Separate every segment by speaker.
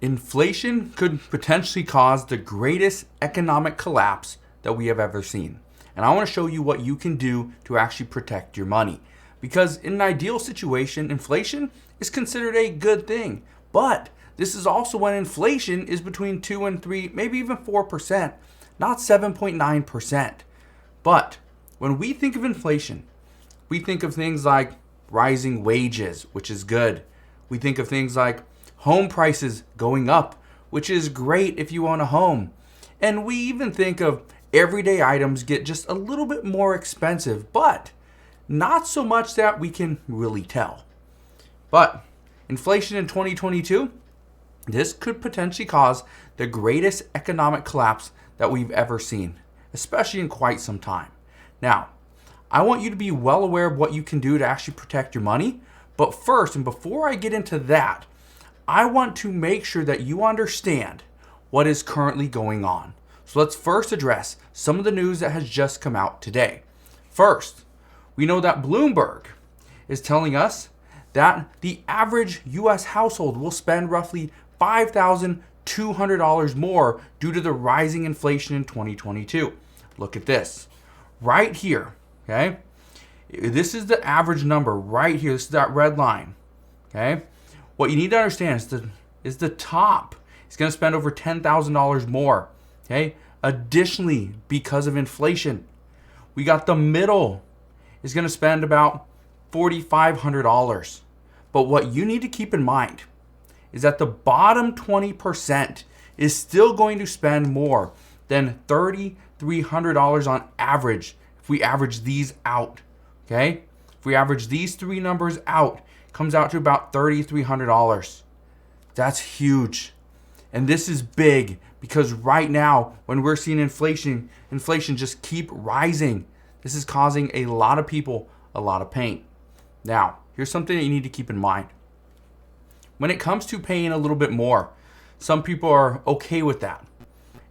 Speaker 1: Inflation could potentially cause the greatest economic collapse that we have ever seen. And I want to show you what you can do to actually protect your money. Because in an ideal situation, inflation is considered a good thing. But this is also when inflation is between 2 and 3, maybe even 4%, not 7.9%. But when we think of inflation, we think of things like rising wages, which is good. We think of things like home prices going up, which is great if you own a home. And we even think of everyday items get just a little bit more expensive, but not so much that we can really tell. But inflation in 2022, this could potentially cause the greatest economic collapse that we've ever seen, especially in quite some time. Now, I want you to be well aware of what you can do to actually protect your money. But first, and before I get into that, I want to make sure that you understand what is currently going on. So let's first address some of the news that has just come out today. First, we know that Bloomberg is telling us that the average US household will spend roughly $5,200 more due to the rising inflation in 2022. Look at this right here, okay? This is the average number right here. This is that red line, okay? What you need to understand is the top is going to spend over $10,000 more, okay? Additionally, because of inflation, we got the middle is going to spend about $4,500. But what you need to keep in mind is that the bottom 20% is still going to spend more than $3,300 on average if we average these out, okay? If we average these three numbers out, it comes out to about $3,300. That's huge. And this is big because right now, when we're seeing inflation just keep rising, this is causing a lot of people a lot of pain. Now, here's something that you need to keep in mind. When it comes to paying a little bit more, some people are okay with that.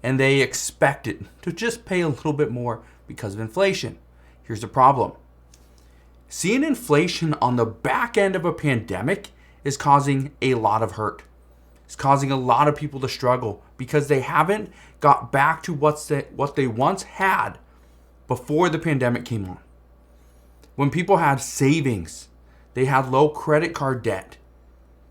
Speaker 1: And they expect it to just pay a little bit more because of inflation. Here's the problem. Seeing inflation on the back end of a pandemic is causing a lot of hurt. It's causing a lot of people to struggle because they haven't got back to what they once had before the pandemic came on. When people had savings, they had low credit card debt.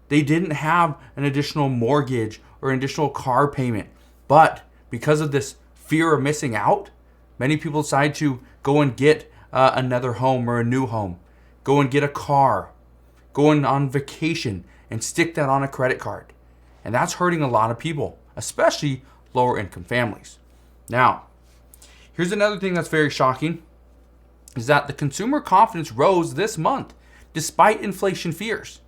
Speaker 1: They didn't have an additional mortgage or an additional car payment. But because of this fear of missing out, many people decide to go and get another home or a new home. Go and get a car. Go on vacation and stick that on a credit card. And that's hurting a lot of people, especially lower income families. Now, here's another thing that's very shocking, is that the consumer confidence rose this month despite inflation fears.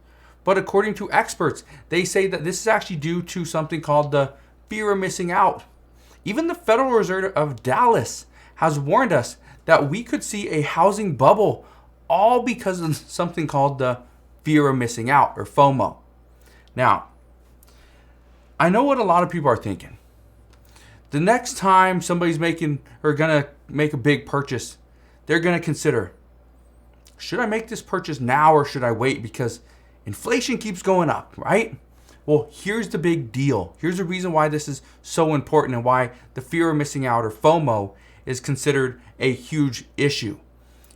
Speaker 1: But according to experts, they say that this is actually due to something called the fear of missing out. Even the Federal Reserve of Dallas has warned us that we could see a housing bubble, all because of something called the fear of missing out, or FOMO. Now, I know what a lot of people are thinking. The next time somebody's gonna make a big purchase, they're gonna consider, should I make this purchase now or should I wait because inflation keeps going up, right? Well, here's the big deal. Here's the reason why this is so important and why the fear of missing out, or FOMO, is considered a huge issue.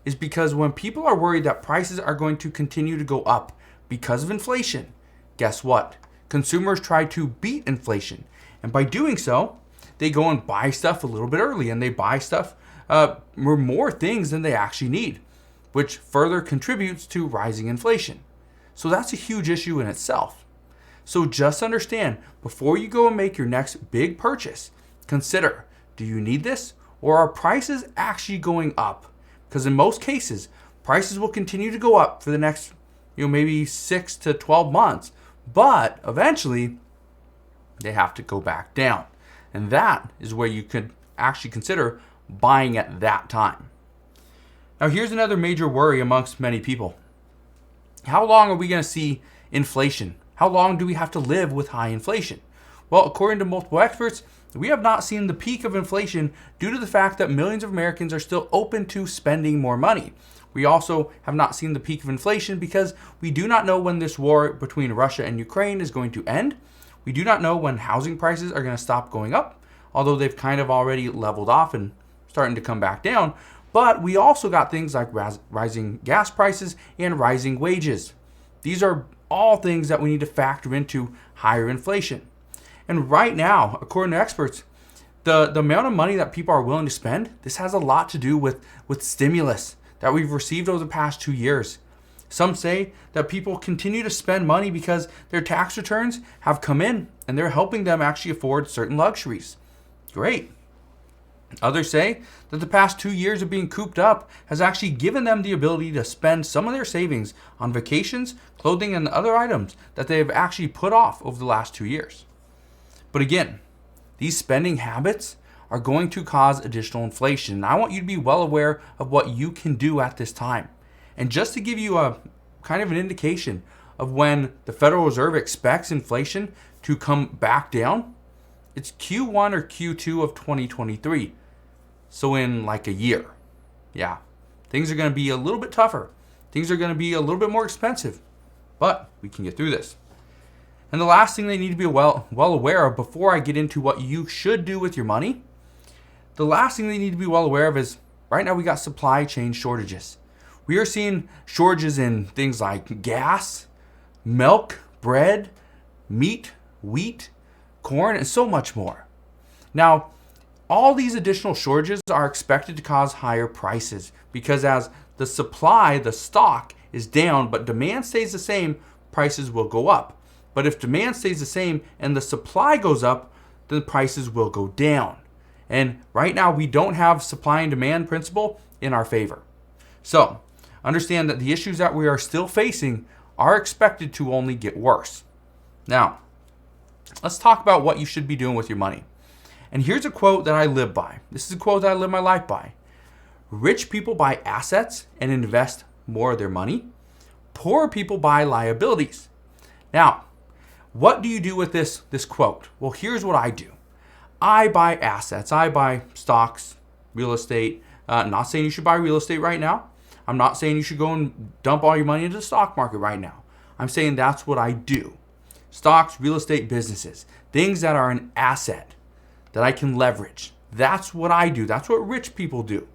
Speaker 1: Is because when people are worried that prices are going to continue to go up because of inflation, guess what? Consumers try to beat inflation. And by doing so, they go and buy stuff a little bit early, and they buy stuff more things than they actually need, which further contributes to rising inflation. So that's a huge issue in itself. So just understand, before you go and make your next big purchase, consider, do you need this, or are prices actually going up? Because in most cases, prices will continue to go up for the next, maybe 6 to 12 months, but eventually they have to go back down. And that is where you could actually consider buying at that time. Now, here's another major worry amongst many people. How long are we going to see inflation? How long do we have to live with high inflation? Well, according to multiple experts, we have not seen the peak of inflation due to the fact that millions of Americans are still open to spending more money. We also have not seen the peak of inflation because we do not know when this war between Russia and Ukraine is going to end. We do not know when housing prices are going to stop going up, although they've kind of already leveled off and starting to come back down. But we also got things like rising gas prices and rising wages. These are all things that we need to factor into higher inflation. And right now, according to experts, the amount of money that people are willing to spend, this has a lot to do with stimulus that we've received over the past 2 years. Some say that people continue to spend money because their tax returns have come in and they're helping them actually afford certain luxuries. Great. Others say that the past 2 years of being cooped up has actually given them the ability to spend some of their savings on vacations, clothing, and other items that they have actually put off over the last 2 years. But again, these spending habits are going to cause additional inflation. And I want you to be well aware of what you can do at this time. And just to give you a kind of an indication of when the Federal Reserve expects inflation to come back down, it's Q1 or Q2 of 2023. So in like a year. Yeah, things are going to be a little bit tougher. Things are going to be a little bit more expensive. But we can get through this. And the last thing they need to be well aware of before I get into what you should do with your money, the last thing they need to be well aware of is right now we got supply chain shortages. We are seeing shortages in things like gas, milk, bread, meat, wheat, corn, and so much more. Now, all these additional shortages are expected to cause higher prices because as the supply, the stock, is down but demand stays the same, prices will go up. But if demand stays the same and the supply goes up, then prices will go down. And right now we don't have supply and demand principle in our favor. So understand that the issues that we are still facing are expected to only get worse. Now, let's talk about what you should be doing with your money. And here's a quote that I live by. This is a quote that I live my life by. Rich people buy assets and invest more of their money. Poor people buy liabilities. Now, what do you do with this quote? Well, here's what I do. I buy assets. I buy stocks, real estate. Not saying you should buy real estate right now. I'm not saying you should go and dump all your money into the stock market right now. I'm saying that's what I do. Stocks, real estate, businesses, things that are an asset that I can leverage. That's what I do. That's what rich people do.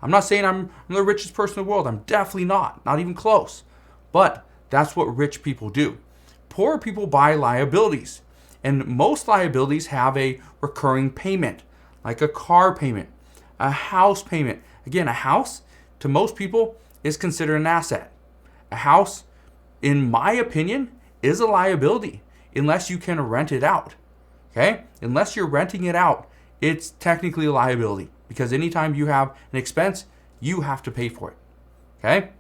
Speaker 1: I'm not saying I'm the richest person in the world. I'm definitely not even close. But that's what rich people do. Poor people buy liabilities. And most liabilities have a recurring payment, like a car payment, a house payment. Again, a house to most people is considered an asset. A house, in my opinion, is a liability unless you can rent it out. Okay? Unless you're renting it out, it's technically a liability because anytime you have an expense, you have to pay for it. Okay?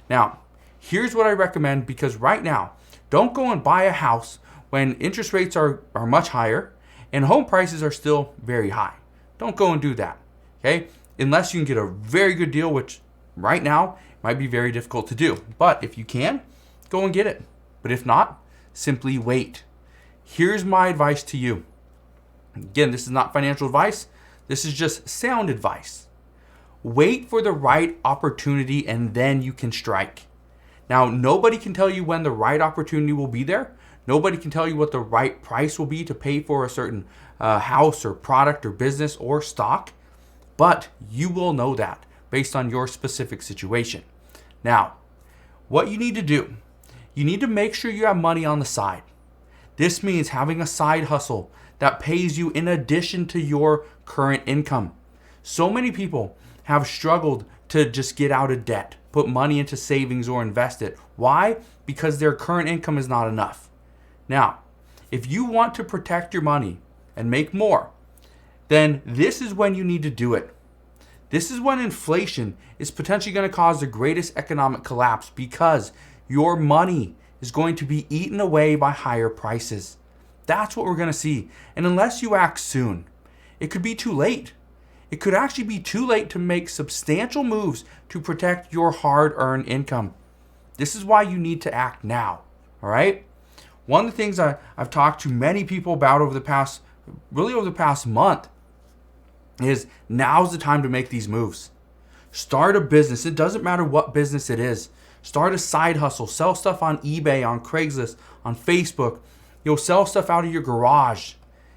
Speaker 1: Now, here's what I recommend because right now, don't go and buy a house when interest rates are much higher and home prices are still very high. Don't go and do that. Okay? Unless you can get a very good deal, which right now might be very difficult to do. But if you can, go and get it. But if not, simply wait. Here's my advice to you. Again, this is not financial advice. This is just sound advice. Wait for the right opportunity and then you can strike. Now, nobody can tell you when the right opportunity will be there. Nobody can tell you what the right price will be to pay for a certain house or product or business or stock. But you will know that based on your specific situation. Now, what you need to do, you need to make sure you have money on the side. This means having a side hustle that pays you in addition to your current income. So many people have struggled to just get out of debt, put money into savings or invest it. Why? Because their current income is not enough. Now, if you want to protect your money and make more, then this is when you need to do it. This is when inflation is potentially going to cause the greatest economic collapse because your money is going to be eaten away by higher prices. That's what we're going to see. And unless you act soon, it could be too late. It could actually be too late to make substantial moves to protect your hard-earned income. This is why you need to act now. All right? One of the things I've talked to many people about over the past month is now's the time to make these moves. Start a business. It doesn't matter what business it is. Start a side hustle. Sell stuff on eBay, on Craigslist, on Facebook. sell stuff out of your garage.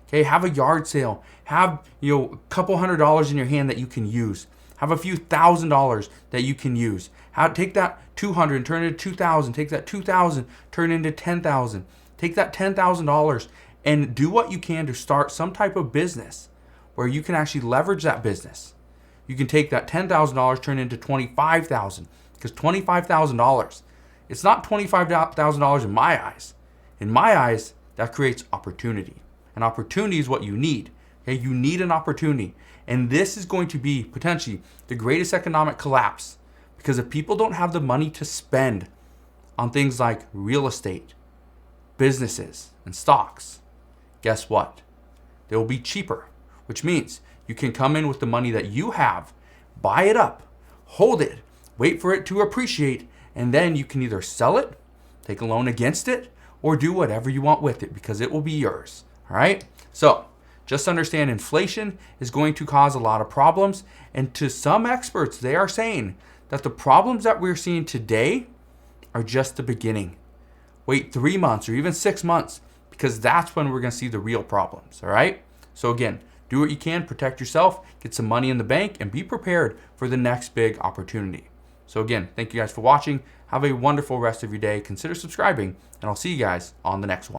Speaker 1: Okay, have a yard sale. Have, a couple $100 in your hand that you can use. Have a few $1,000s that you can use. Take that 200 and turn it into 2,000. Take that 2,000, turn it into 10,000. Take that $10,000 and do what you can to start some type of business where you can actually leverage that business. You can take that $10,000, turn it into $25,000, because $25,000, it's not $25,000 in my eyes. In my eyes, that creates opportunity. And opportunity is what you need. Okay, you need an opportunity. And this is going to be potentially the greatest economic collapse, because if people don't have the money to spend on things like real estate, businesses, and stocks, guess what? They will be cheaper, which means you can come in with the money that you have, buy it up, hold it, wait for it to appreciate, and then you can either sell it, take a loan against it, or do whatever you want with it, because it will be yours. All right? So just understand, inflation is going to cause a lot of problems. And to some experts, they are saying that the problems that we're seeing today are just the beginning. Wait 3 months or even 6 months, because that's when we're going to see the real problems. All right? So again, do what you can, protect yourself, get some money in the bank, and be prepared for the next big opportunity. So again, thank you guys for watching. Have a wonderful rest of your day. Consider subscribing, and I'll see you guys on the next one.